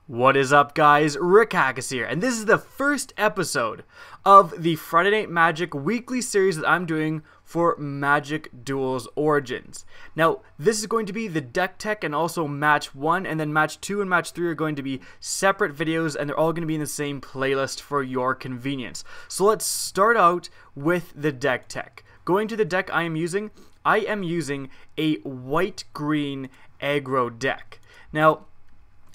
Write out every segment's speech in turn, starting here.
What is up, guys? Rick Hackis here, and this is the first episode of the Friday Night Magic weekly series that I'm doing for Magic Duels Origins. Now, this is going to be the deck tech and also match 1, and then match 2 and match 3 are going to be separate videos, and they're all going to be in the same playlist for your convenience. So let's start out with the deck tech. Going to the deck I am using a white-green aggro deck. Now,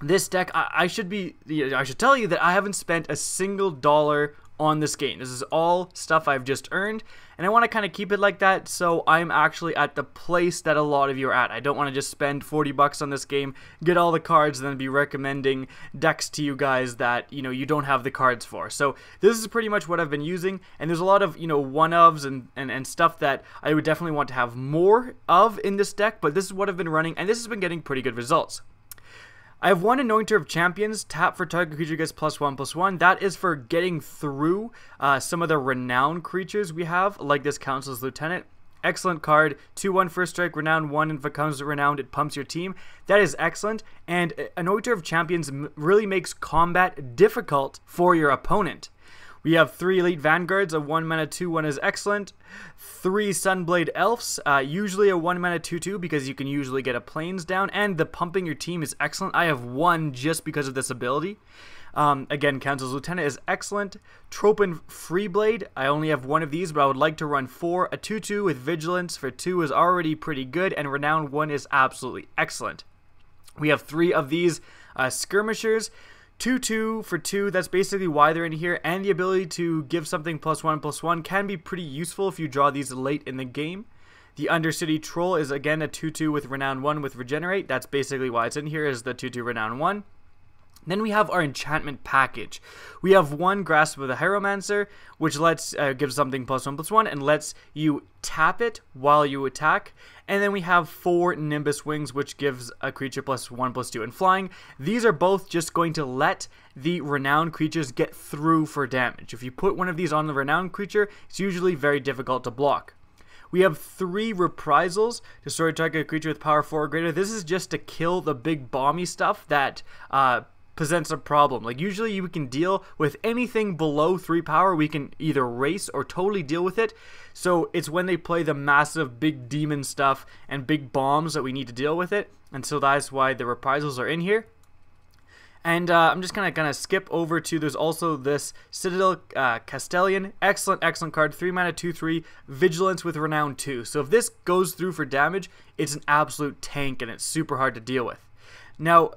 this deck, I should tell you that I haven't spent a single dollar on this game. This is all stuff I've just earned, and I want to kind of keep it like that, so I'm actually at the place that a lot of you are at. I don't want to just spend 40 bucks on this game, get all the cards, and then be recommending decks to you guys that, you don't have the cards for. So this is pretty much what I've been using, and there's a lot of, one-ofs and stuff that I would definitely want to have more of in this deck, but this is what I've been running, and this has been getting pretty good results. I have one Anointer of Champions, tap for target creature gets +1/+1. That is for getting through some of the renowned creatures we have, like this Council's Lieutenant. Excellent card, 2/1 first strike, renowned 1, and if it becomes renowned, it pumps your team. That is excellent, and Anointer of Champions really makes combat difficult for your opponent. We have 3 Elite Vanguards, a 1-mana 2/1 is excellent. 3 Sunblade Elves, usually a 1-mana 2/2 because you can usually get a Plains down, and the pumping your team is excellent. I have 1 just because of this ability. Again, Council's Lieutenant is excellent. Tropin Freeblade, I only have 1 of these, but I would like to run 4. A 2/2 with Vigilance for 2 is already pretty good, and Renowned 1 is absolutely excellent. We have 3 of these Skirmishers. 2/2 for 2, that's basically why they're in here, and the ability to give something +1/+1 can be pretty useful if you draw these late in the game. The Undercity Troll is again a 2/2 with Renown 1 with Regenerate, that's basically why it's in here, is the 2/2 Renown 1. Then we have our enchantment package. We have 1 Grasp of the Hieromancer, which lets give something +1/+1 and lets you tap it while you attack. And then we have 4 Nimbus Wings, which gives a creature +1/+2 in flying. These are both just going to let the renowned creatures get through for damage. If you put one of these on the renowned creature, it's usually very difficult to block. We have 3 Reprisals, destroy target creature with power 4 or greater. This is just to kill the big bomby stuff that presents a problem. Like, usually you can deal with anything below 3 power, we can either race or totally deal with it. So it's when they play the massive big demon stuff and big bombs that we need to deal with it, and so that's why the Reprisals are in here. And I'm just gonna skip over to, there's also this Citadel Castellan, excellent card, 3-mana 2/3, Vigilance with Renown 2. So if this goes through for damage, it's an absolute tank and it's super hard to deal with. Now,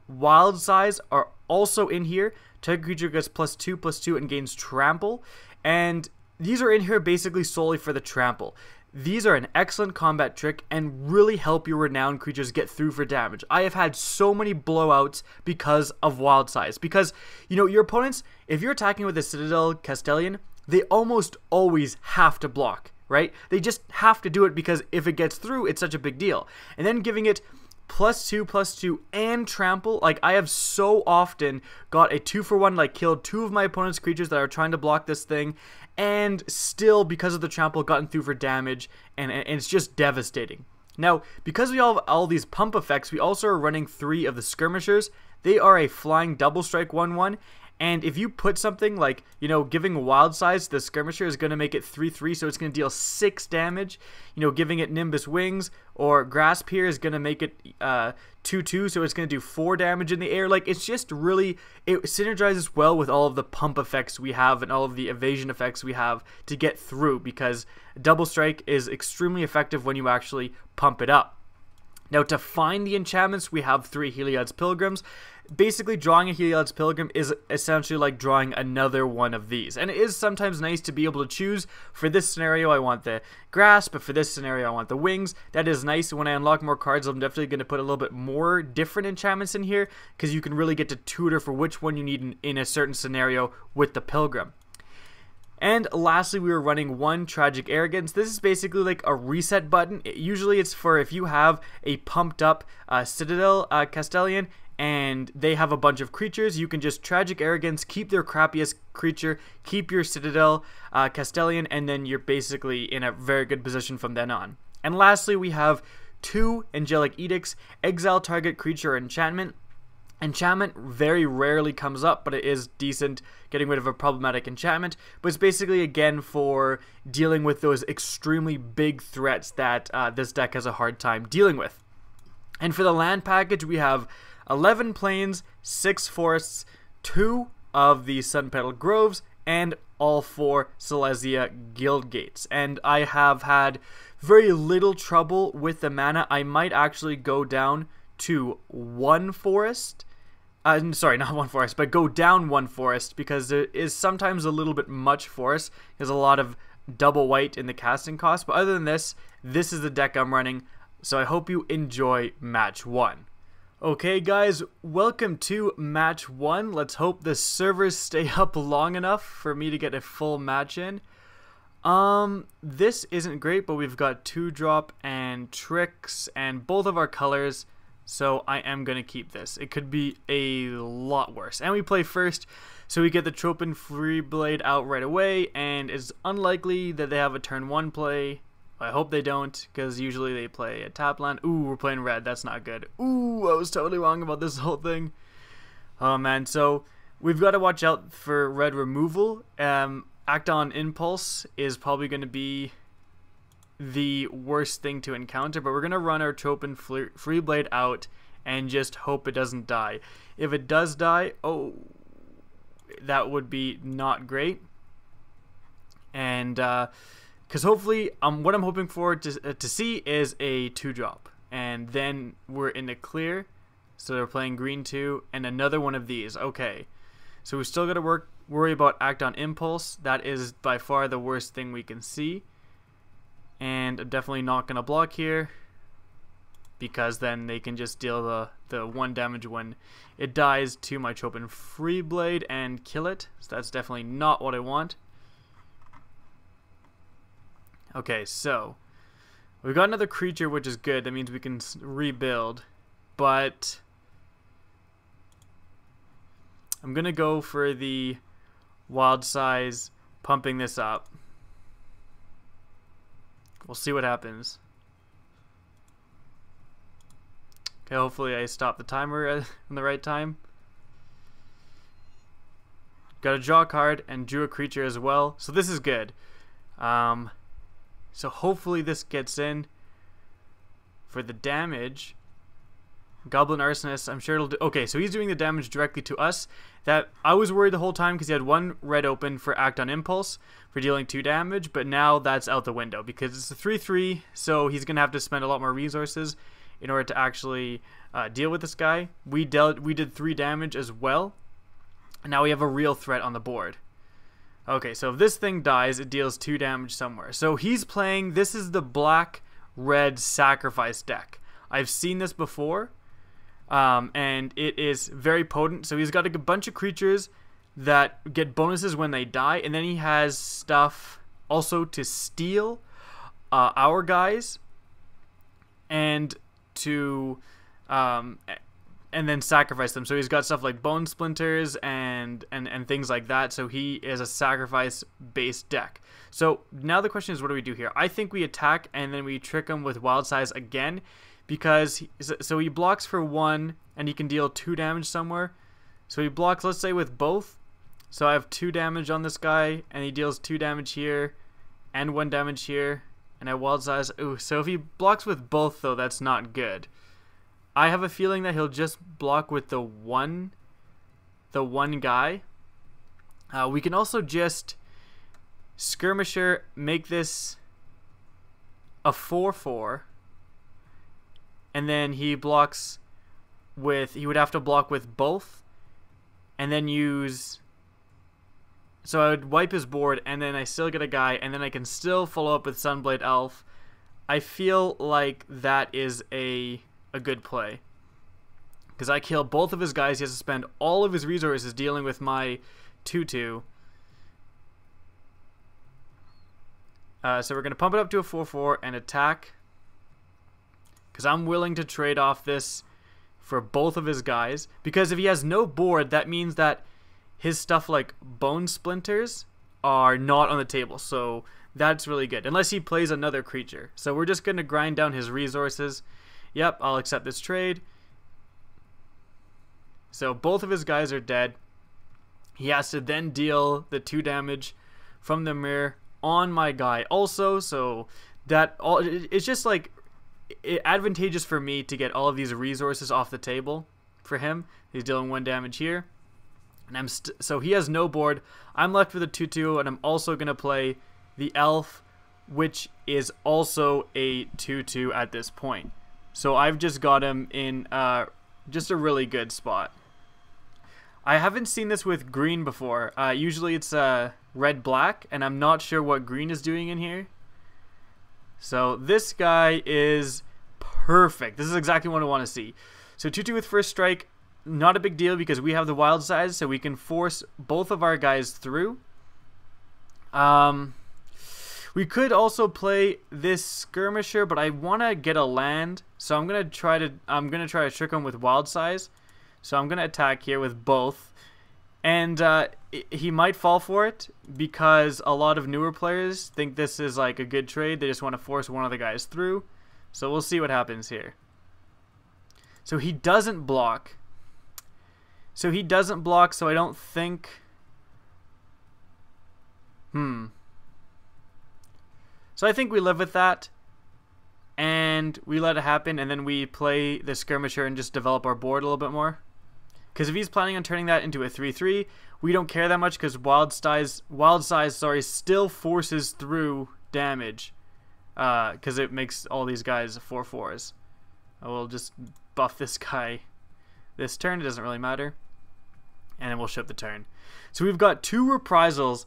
Wild Size are also in here. Target creature gets +2/+2 and gains Trample. And these are in here basically solely for the Trample. These are an excellent combat trick and really help your renowned creatures get through for damage. I have had so many blowouts because of Wild Size. Because, your opponents, if you're attacking with a Citadel Castellan, they almost always have to block, right? They just have to do it because if it gets through, it's such a big deal. And then giving it +2/+2 and trample, like I have so often got a 2-for-1, like killed 2 of my opponent's creatures that are trying to block this thing, and still because of the trample gotten through for damage, and it's just devastating. Now, because we all have all these pump effects, we also are running 3 of the Skirmishers. They are a flying double strike 1/1. And if you put something like, giving Wild Size to the Skirmisher is going to make it 3/3, so it's going to deal 6 damage. Giving it Nimbus Wings or Grasp here is going to make it 2/2, so it's going to do 4 damage in the air. Like, it's just really, it synergizes well with all of the pump effects we have and all of the evasion effects we have to get through, because Double Strike is extremely effective when you actually pump it up. Now, to find the enchantments, we have 3 Heliod's Pilgrims. Basically, drawing a Heliod's Pilgrim is essentially like drawing another one of these. And it is sometimes nice to be able to choose, for this scenario I want the Grasp, but for this scenario I want the Wings. That is nice. When I unlock more cards, I'm definitely going to put a little bit more different enchantments in here, because you can really get to tutor for which one you need in a certain scenario with the Pilgrim. And lastly, we were running 1 Tragic Arrogance. This is basically like a reset button. Usually it's for if you have a pumped up Citadel Castellan and they have a bunch of creatures, you can just Tragic Arrogance, keep their crappiest creature, keep your Citadel Castellan, and then you're basically in a very good position from then on. And lastly, we have 2 Angelic Edicts, exile target creature or enchantment. Enchantment very rarely comes up, but it is decent getting rid of a problematic enchantment. But it's basically, again, for dealing with those extremely big threats that this deck has a hard time dealing with. And for the land package, we have 11 plains, 6 forests, 2 of the Sun Petal Groves, and all 4 Selesnya Guild Gates. And I have had very little trouble with the mana. I might actually go down to 1 forest. Sorry, not 1 forest, but go down 1 forest, because there is sometimes a little bit much forest. There's a lot of double white in the casting cost. But other than this, this is the deck I'm running. So I hope you enjoy match 1. Okay guys, welcome to match 1. Let's hope the servers stay up long enough for me to get a full match in. This isn't great, but we've got 2-drop and tricks and both of our colors, so I am going to keep this. It could be a lot worse. And we play first, so we get the Tropin Freeblade out right away, and it's unlikely that they have a turn 1 play. I hope they don't, because usually they play a tap land. Ooh, we're playing red. That's not good. Ooh, I was totally wrong about this whole thing. Oh man, so we've got to watch out for red removal. Act on Impulse is probably going to be the worst thing to encounter, but we're going to run our Tropin Freeblade out and just hope it doesn't die. If it does die, oh, that would be not great. And because hopefully, what I'm hoping for to see is a 2-drop, and then we're in the clear. So they're playing green 2 and another one of these. Okay, so we still got to worry about Act on Impulse. That is by far the worst thing we can see, and I'm definitely not going to block here, because then they can just deal the 1 damage when it dies to my Tropin Freeblade and kill it. So that's definitely not what I want. Okay, so we've got another creature, which is good. That means we can rebuild, but I'm gonna go for the wild size, pumping this up. We'll see what happens. Okay, hopefully I stop the timer in the right time. Got a draw card and drew a creature as well, so this is good. So hopefully this gets in. For the damage, Goblin Arsonist, I'm sure it'll do. Okay, so he's doing the damage directly to us. That I was worried the whole time, because he had 1 red open for Act on Impulse for dealing 2 damage, but now that's out the window because it's a 3/3, so he's gonna have to spend a lot more resources in order to actually deal with this guy. We did 3 damage as well, and now we have a real threat on the board. Okay, so if this thing dies, it deals 2 damage somewhere. So he's playing, this is the black-red sacrifice deck. I've seen this before, and it is very potent. So he's got a bunch of creatures that get bonuses when they die, and then he has stuff also to steal our guys, and to and then sacrifice them. So he's got stuff like Bone Splinters and things like that. So he is a sacrifice-based deck. So now the question is, what do we do here? I think we attack and then we trick him with Wild Size again, because so he blocks for 1 and he can deal 2 damage somewhere. So he blocks, let's say, with both. So I have 2 damage on this guy, and he deals 2 damage here and 1 damage here, and I Wild Size. Ooh, so if he blocks with both, though, that's not good. I have a feeling that he'll just block with the one guy. We can also just Skirmisher, make this a 4/4, and then he blocks with, he would have to block with both, and then use, so I would wipe his board, and then I still get a guy, and then I can still follow up with Sunblade Elf. I feel like that is a good play, because I kill both of his guys. He has to spend all of his resources dealing with my 2/2. So we're going to pump it up to a 4/4 and attack, because I'm willing to trade off this for both of his guys, because if he has no board, that means that his stuff like Bone Splinters are not on the table. So that's really good, unless he plays another creature. So we're just going to grind down his resources. Yep, I'll accept this trade. So both of his guys are dead. He has to then deal the 2 damage from the mirror on my guy also. So that all, it's just like advantageous for me to get all of these resources off the table for him. He's dealing 1 damage here. And so he has no board. I'm left with a 2/2, and I'm also going to play the elf, which is also a 2/2 at this point. So I've just got him in just a really good spot. I haven't seen this with green before. Usually it's red-black, and I'm not sure what green is doing in here. So this guy is perfect. This is exactly what I want to see. So 2/2 with first strike, not a big deal because we have the wild size, so we can force both of our guys through. We could also play this skirmisher, but I want to get a land, so I'm gonna try to trick him with wild size. So I'm gonna attack here with both, and he might fall for it because a lot of newer players think this is like a good trade. They just want to force one of the guys through. So we'll see what happens here. So he doesn't block. So I don't think. So I think we live with that, and we let it happen, and then we play the skirmisher and just develop our board a little bit more. Because if he's planning on turning that into a 3/3, we don't care that much because wild size still forces through damage, because it makes all these guys 4/4s. We'll just buff this guy this turn. It doesn't really matter, and then we'll ship the turn. So we've got 2 reprisals,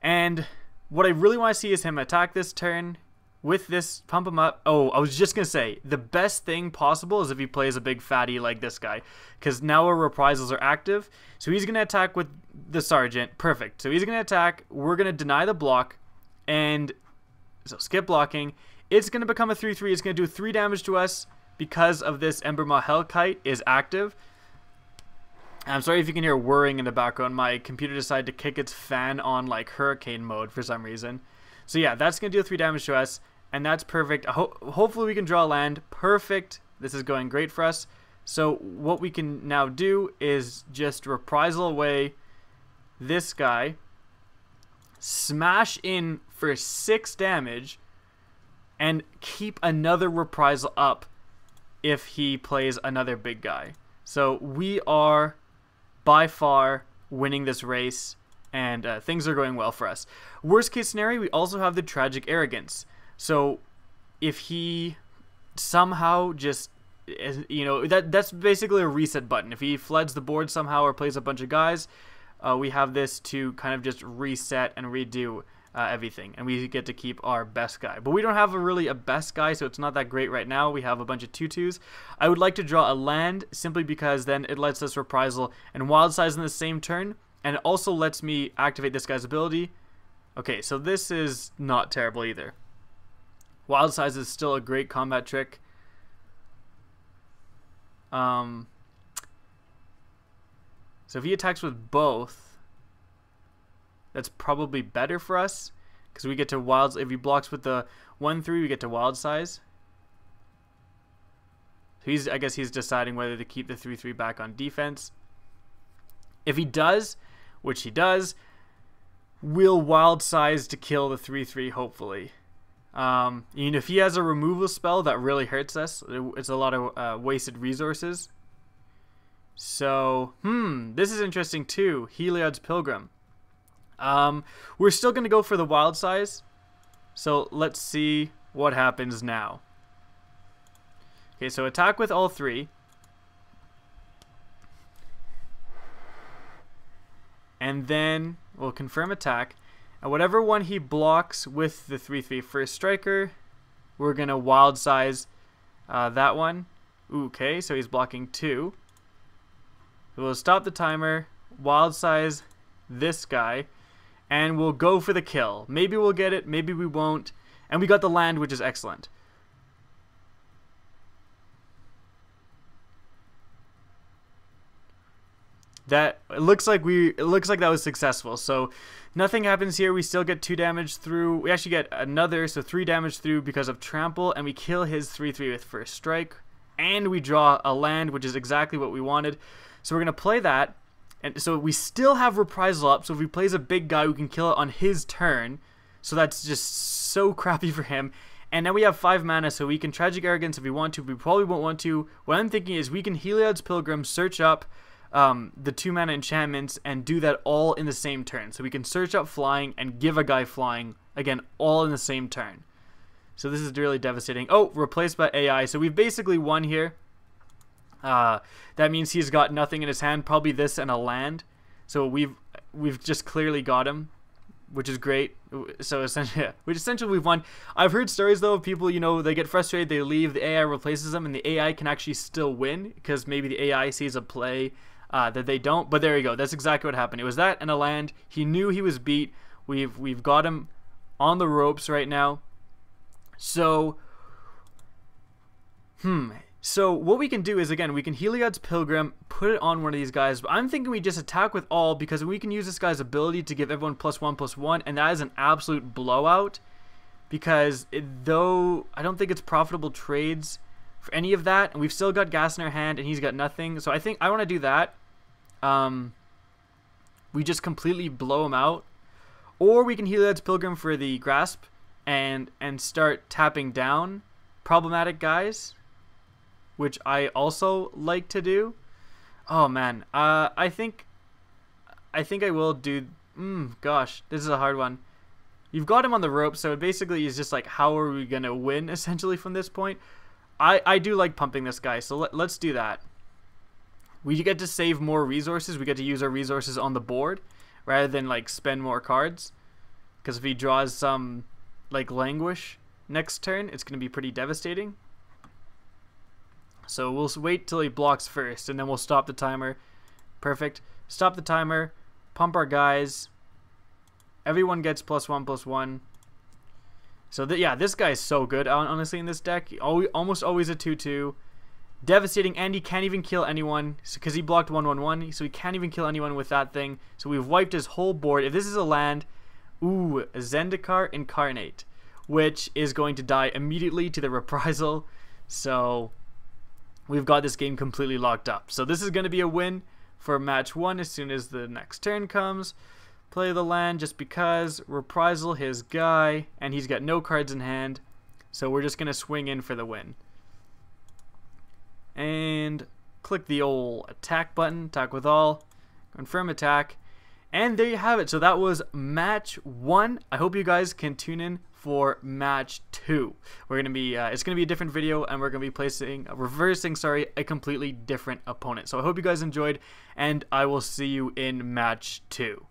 and what I really want to see is him attack this turn with this, pump him up. Oh, I was just going to say, the best thing possible is if he plays a big fatty like this guy, because now our reprisals are active. So he's going to attack with the sergeant. Perfect. So he's going to attack. We're going to deny the block, and so skip blocking. It's going to become a 3/3. It's going to do 3 damage to us because of this Embermaw Hellkite is active. I'm sorry if you can hear whirring in the background. My computer decided to kick its fan on like hurricane mode for some reason. So yeah, that's going to deal 3 damage to us, and that's perfect. Hopefully we can draw land. Perfect. This is going great for us. So what we can now do is just reprisal away this guy, smash in for 6 damage, and keep another reprisal up if he plays another big guy. So we are by far winning this race, and things are going well for us. Worst case scenario, we also have the tragic arrogance. So if he somehow just, you know, that's basically a reset button. If he floods the board somehow or plays a bunch of guys, we have this to kind of just reset and redo everything, and we get to keep our best guy. But we don't have a best guy, so it's not that great right now. We have a bunch of 2/2s. I would like to draw a land simply because then it lets us reprisal and wild size in the same turn, and it also lets me activate this guy's ability. Okay, so this is not terrible either. Wild size is still a great combat trick. So if he attacks with both, that's probably better for us because we get to wild. If he blocks with the 1/3, we get to wild size. So I guess he's deciding whether to keep the 3/3 back on defense. If he does, which he does, we'll wild size to kill the 3/3. Hopefully, if he has a removal spell that really hurts us, it's a lot of wasted resources. So this is interesting too. Heliod's Pilgrim. We're still going to go for the wild size, so let's see what happens now. Okay, so attack with all 3, and then we'll confirm attack, and whatever one he blocks with the 3/3 first striker, we're going to wild size that one. Okay, so he's blocking 2. We'll stop the timer, wild size this guy, and we'll go for the kill. Maybe we'll get it, maybe we won't. And we got the land, which is excellent. It looks like that was successful. So nothing happens here. We still get 2 damage through. We actually get another, so 3 damage through because of trample, and we kill his 3/3 with first strike. And we draw a land, which is exactly what we wanted. So we're going to play that. And so we still have Reprisal up. So if he plays a big guy, we can kill it on his turn. So that's just so crappy for him. And now we have 5 mana, so we can Tragic Arrogance if we want to. We probably won't want to. What I'm thinking is we can Heliod's Pilgrim, search up the 2 mana enchantments, and do that all in the same turn. So we can search up flying and give a guy flying, again, all in the same turn. So this is really devastating. Oh, replaced by AI. So we've basically won here. That means he's got nothing in his hand, probably this and a land. So we've just clearly got him, which is great. So essentially we've won. I've heard stories though of people, you know, they get frustrated, they leave, the AI replaces them, and the AI can actually still win because maybe the AI sees a play that they don't. But there you go. That's exactly what happened. It was that and a land. He knew he was beat. We've got him on the ropes right now. So So what we can do is, again, we can Heliod's Pilgrim, put it on one of these guys. But I'm thinking we just attack with all, because we can use this guy's ability to give everyone +1/+1, and that is an absolute blowout. Because though I don't think it's profitable trades for any of that, and we've still got gas in our hand, and he's got nothing. So I think I want to do that. We just completely blow him out, or we can Heliod's Pilgrim for the grasp and start tapping down problematic guys, which I also like to do. Oh man, I think I will do. Gosh, this is a hard one. You've got him on the rope, so it basically is just like, how are we gonna win essentially from this point? I do like pumping this guy, so let's do that. We get to save more resources. We get to use our resources on the board rather than like spend more cards. Because if he draws some like Languish next turn, it's gonna be pretty devastating. So we'll wait till he blocks first, and then we'll stop the timer. Perfect. Stop the timer. Pump our guys. Everyone gets +1/+1. So yeah, this guy is so good, honestly, in this deck. Almost always a 2/2. Devastating, and he can't even kill anyone because he blocked 1/1/1, so he can't even kill anyone with that thing. So we've wiped his whole board. If this is a land, ooh, Zendikar Incarnate, which is going to die immediately to the Reprisal. So we've got this game completely locked up. So this is going to be a win for match 1 as soon as the next turn comes. Play the land just because. Reprisal his guy, and he's got no cards in hand. So we're just going to swing in for the win. And click the old attack button, attack with all, confirm attack. And there you have it. So that was match 1. I hope you guys can tune in for match 2. We're gonna be it's gonna be a different video, and we're gonna be reversing a completely different opponent. So I hope you guys enjoyed, and I will see you in match 2.